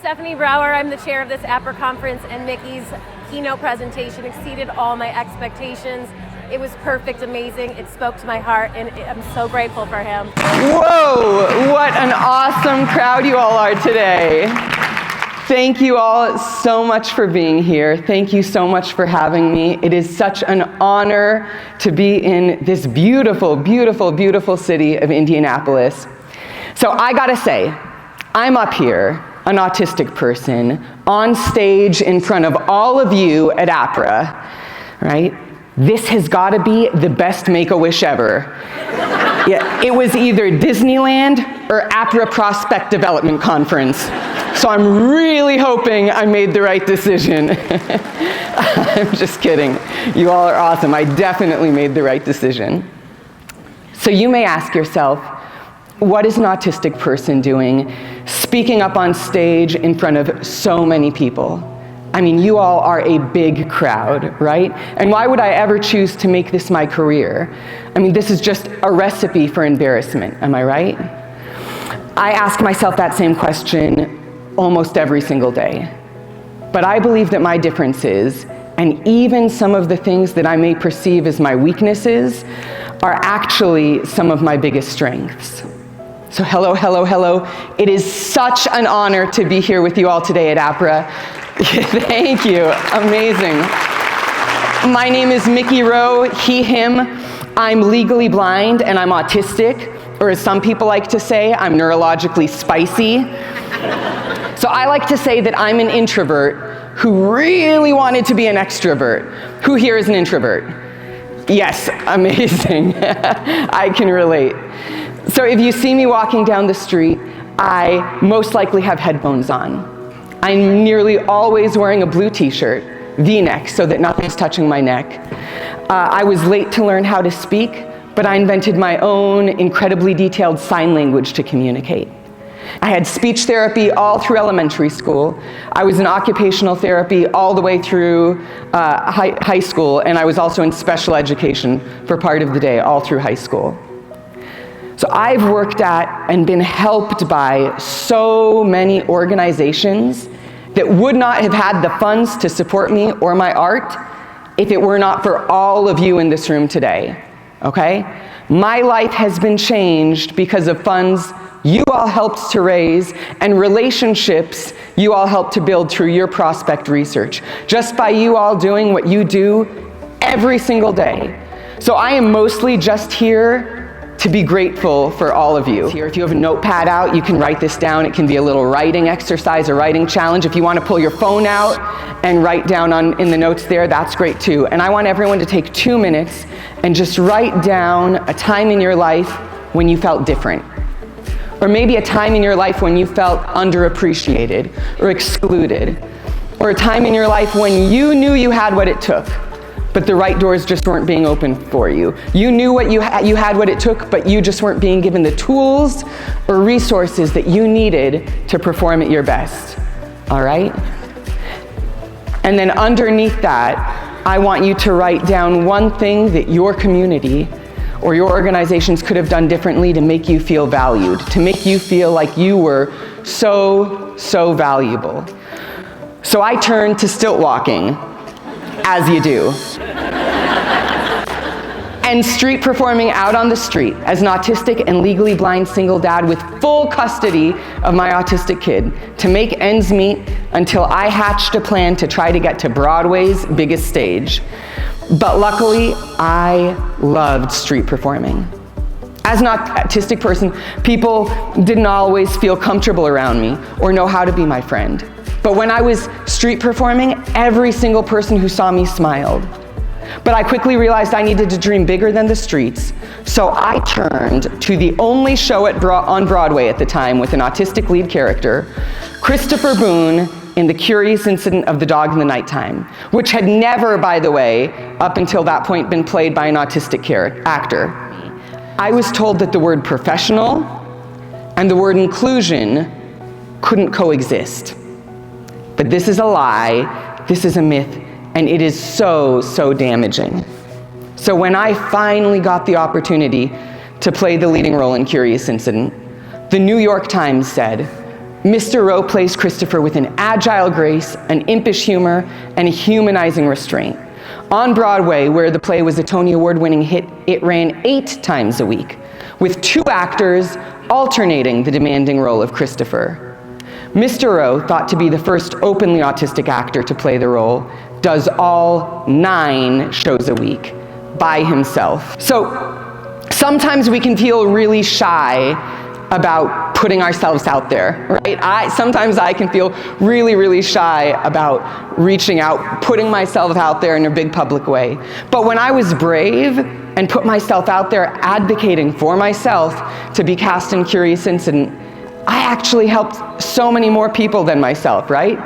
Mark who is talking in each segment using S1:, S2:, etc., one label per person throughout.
S1: Stephanie Brower. I'm the chair of this APRA conference, and Mickey's keynote presentation exceeded all my expectations. It was perfect, amazing. It spoke to my heart, and I'm so grateful for him.
S2: Whoa, what an awesome crowd you all are today. Thank you all so much for being here. Thank you so much for having me. It is such an honor to be in this beautiful, beautiful, beautiful city of Indianapolis. So I gotta say, I'm up here, an autistic person, on stage in front of all of you at APRA, right? This has gotta be the best Make-A-Wish ever. Yeah, it was either Disneyland or APRA Prospect Development Conference. So I'm really hoping I made the right decision. I'm just kidding. You all are awesome. I definitely made the right decision. So you may ask yourself, what is an autistic person doing speaking up on stage in front of so many people? I mean, you all are a big crowd, right? And why would I ever choose to make this my career? I mean, this is just a recipe for embarrassment, am I right? I ask myself that same question almost every single day. But I believe that my differences, and even some of the things that I may perceive as my weaknesses, are actually some of my biggest strengths. So hello, hello, hello. It is such an honor to be here with you all today at APRA. Thank you, amazing. My name is Mickey Rowe, he, him. I'm legally blind and I'm autistic, or as some people like to say, I'm neurologically spicy. So I like to say that I'm an introvert who really wanted to be an extrovert. Who here is an introvert? Yes, amazing. I can relate. So if you see me walking down the street, I most likely have headphones on. I'm nearly always wearing a blue t-shirt, V-neck, so that nothing's touching my neck. I was late to learn how to speak, but I invented my own incredibly detailed sign language to communicate. I had speech therapy all through elementary school. I was in occupational therapy all the way through high school, and I was also in special education for part of the day all through high school. So I've worked at and been helped by so many organizations that would not have had the funds to support me or my art if it were not for all of you in this room today, okay? My life has been changed because of funds you all helped to raise and relationships you all helped to build through your prospect research, just by you all doing what you do every single day. So I am mostly just here to be grateful for all of you. Here, if you have a notepad out, you can write this down. It can be a little writing exercise, a writing challenge. If you want to pull your phone out and write down in the notes there, that's great too. And I want everyone to take 2 minutes and just write down a time in your life when you felt different. Or maybe a time in your life when you felt underappreciated or excluded. Or a time in your life when you knew you had what it took, but the right doors just weren't being opened for you. You knew what you had what it took, but you just weren't being given the tools or resources that you needed to perform at your best, all right? And then underneath that, I want you to write down one thing that your community or your organizations could have done differently to make you feel valued, to make you feel like you were so, so valuable. So I turned to stilt walking, as you do. And street performing out on the street as an autistic and legally blind single dad with full custody of my autistic kid to make ends meet until I hatched a plan to try to get to Broadway's biggest stage. But luckily, I loved street performing. As an autistic person, people didn't always feel comfortable around me or know how to be my friend. But when I was street performing, every single person who saw me smiled. But I quickly realized I needed to dream bigger than the streets, so I turned to the only show on Broadway at the time with an autistic lead character, Christopher Boone, in The Curious Incident of the Dog in the Nighttime, which had never, by the way, up until that point been played by an autistic actor. I was told that the word professional and the word inclusion couldn't coexist. But this is a lie, this is a myth, and it is so, so damaging. So when I finally got the opportunity to play the leading role in Curious Incident, the New York Times said, Mr. Rowe plays Christopher with an agile grace, an impish humor, and a humanizing restraint. On Broadway, where the play was a Tony Award-winning hit, it ran 8 times a week, with 2 actors alternating the demanding role of Christopher. Mr. Rowe, thought to be the first openly autistic actor to play the role, does all 9 shows a week by himself. So sometimes we can feel really shy about putting ourselves out there, right? Sometimes I can feel really, really shy about reaching out, putting myself out there in a big public way. But when I was brave and put myself out there advocating for myself to be cast in Curious Incident, I actually helped so many more people than myself, right?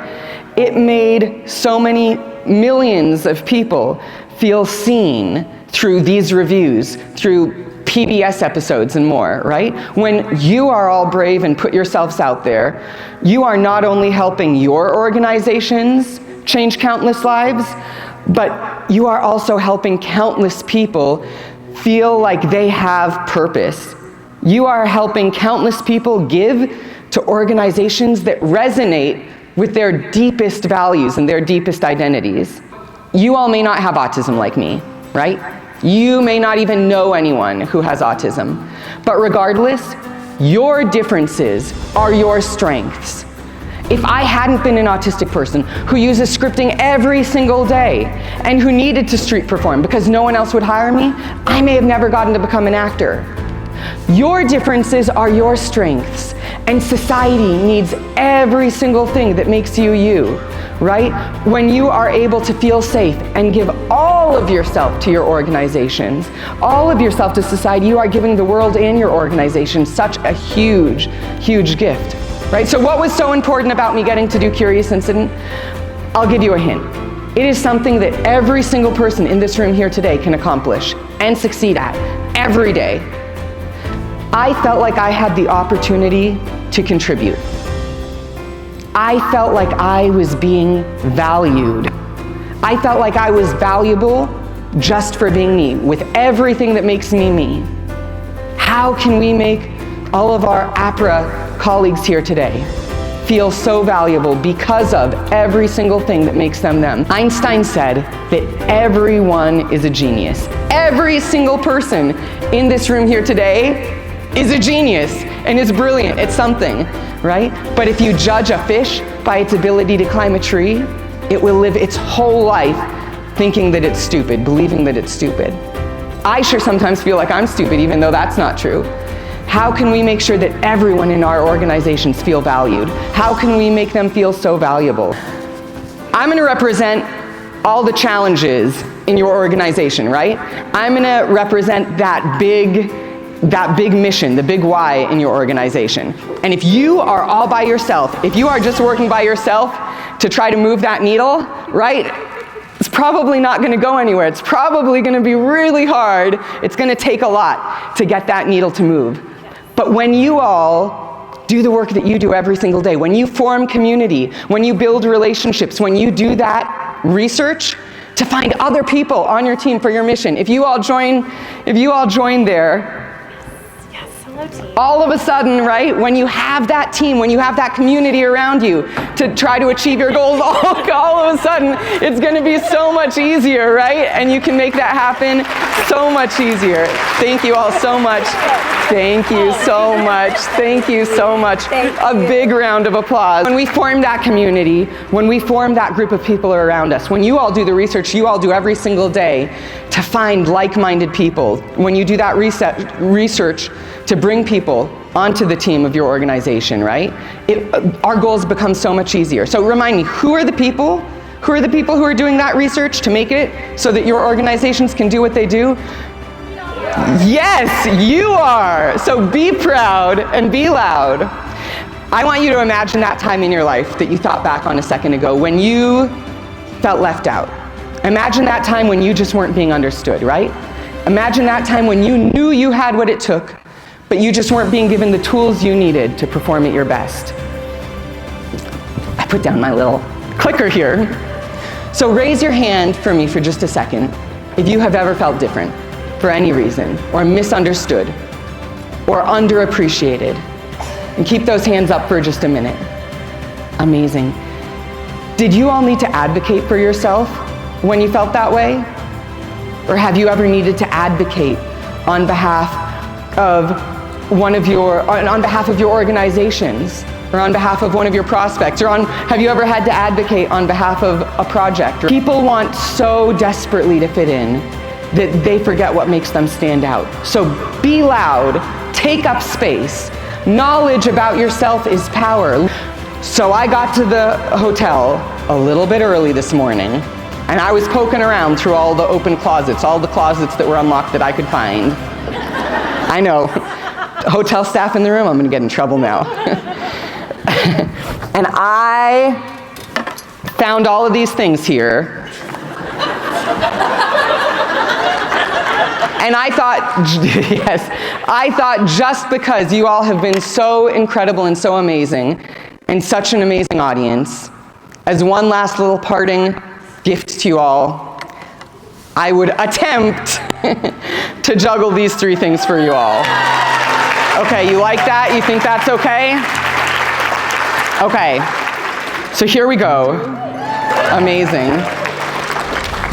S2: It made so many millions of people feel seen through these reviews, through PBS episodes and more, right? When you are all brave and put yourselves out there, you are not only helping your organizations change countless lives, but you are also helping countless people feel like they have purpose. You are helping countless people give to organizations that resonate with their deepest values and their deepest identities. You all may not have autism like me, right? You may not even know anyone who has autism. But regardless, your differences are your strengths. If I hadn't been an autistic person who uses scripting every single day and who needed to street perform because no one else would hire me, I may have never gotten to become an actor. Your differences are your strengths, and society needs every single thing that makes you you, right? When you are able to feel safe and give all of yourself to your organizations, all of yourself to society, you are giving the world and your organization such a huge, huge gift, right? So what was so important about me getting to do Curious Incident? I'll give you a hint. It is something that every single person in this room here today can accomplish and succeed at every day. I felt like I had the opportunity to contribute. I felt like I was being valued. I felt like I was valuable just for being me, with everything that makes me me. How can we make all of our APRA colleagues here today feel so valuable because of every single thing that makes them them? Einstein said that everyone is a genius. Every single person in this room here today is a genius and is brilliant at something, right? But if you judge a fish by its ability to climb a tree, it will live its whole life thinking that it's stupid, believing that it's stupid. I sure sometimes feel like I'm stupid, even though that's not true. How can we make sure that everyone in our organizations feel valued? How can we make them feel so valuable? I'm gonna represent all the challenges in your organization, right? I'm gonna represent that big mission, the big why in your organization. And if you are all by yourself, if you are just working by yourself to try to move that needle, right, it's probably not gonna go anywhere. It's probably gonna be really hard. It's gonna take a lot to get that needle to move. But when you all do the work that you do every single day, when you form community, when you build relationships, when you do that research to find other people on your team for your mission, if you all join there, all of a sudden, right, when you have that team, when you have that community around you to try to achieve your goals, all of a sudden, it's gonna be so much easier, right? And you can make that happen so much easier. Thank you all so much. Thank you so much. Thank you so much. A big round of applause. When we form that community, when we form that group of people around us, when you all do the research you all do every single day to find like-minded people, when you do that research to bring people onto the team of your organization, right? Our goals become so much easier. So remind me, who are the people? Who are the people who are doing that research to make it so that your organizations can do what they do? Yes, you are. So be proud and be loud. I want you to imagine that time in your life that you thought back on a second ago when you felt left out. Imagine that time when you just weren't being understood, right? Imagine that time when you knew you had what it took, but you just weren't being given the tools you needed to perform at your best. I put down my little clicker here. So raise your hand for me for just a second if you have ever felt different for any reason, or misunderstood, or underappreciated. And keep those hands up for just a minute. Amazing. Did you all need to advocate for yourself when you felt that way? Or have you ever needed to advocate on behalf of on behalf of your organizations, or on behalf of one of your prospects, or have you ever had to advocate on behalf of a project? People want so desperately to fit in that they forget what makes them stand out. So be loud, take up space. Knowledge about yourself is power. So I got to the hotel a little bit early this morning, and I was poking around through all the open closets, all the closets that were unlocked that I could find. I know, hotel staff in the room, I'm gonna get in trouble now. And I found all of these things here. And I thought, yes, I thought just because you all have been so incredible and so amazing, and such an amazing audience, as one last little parting gift to you all, I would attempt to juggle these 3 things for you all. Okay, you like that? You think that's okay? Okay, so here we go. Amazing.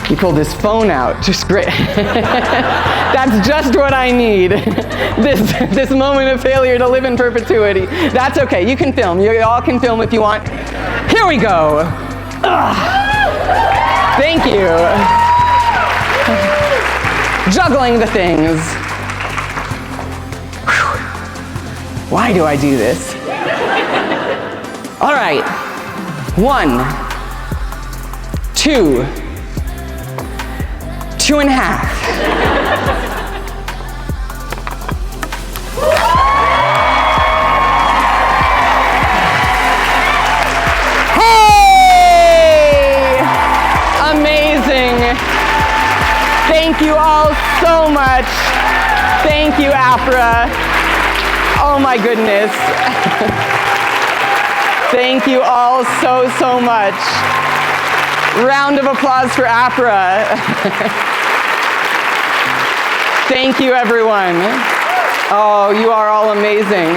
S2: You pulled this phone out, just great. That's just what I need. This moment of failure to live in perpetuity. That's okay, you can film. You all can film if you want. Here we go. Ugh. Thank you. Juggling the things. Whew. Why do I do this? All right. 1, 2, 2.5. Hey! Amazing. Thank you all so much. Thank you, APRA. Oh my goodness. Thank you all so much. Round of applause for APRA. Thank you, everyone. Oh, you are all amazing.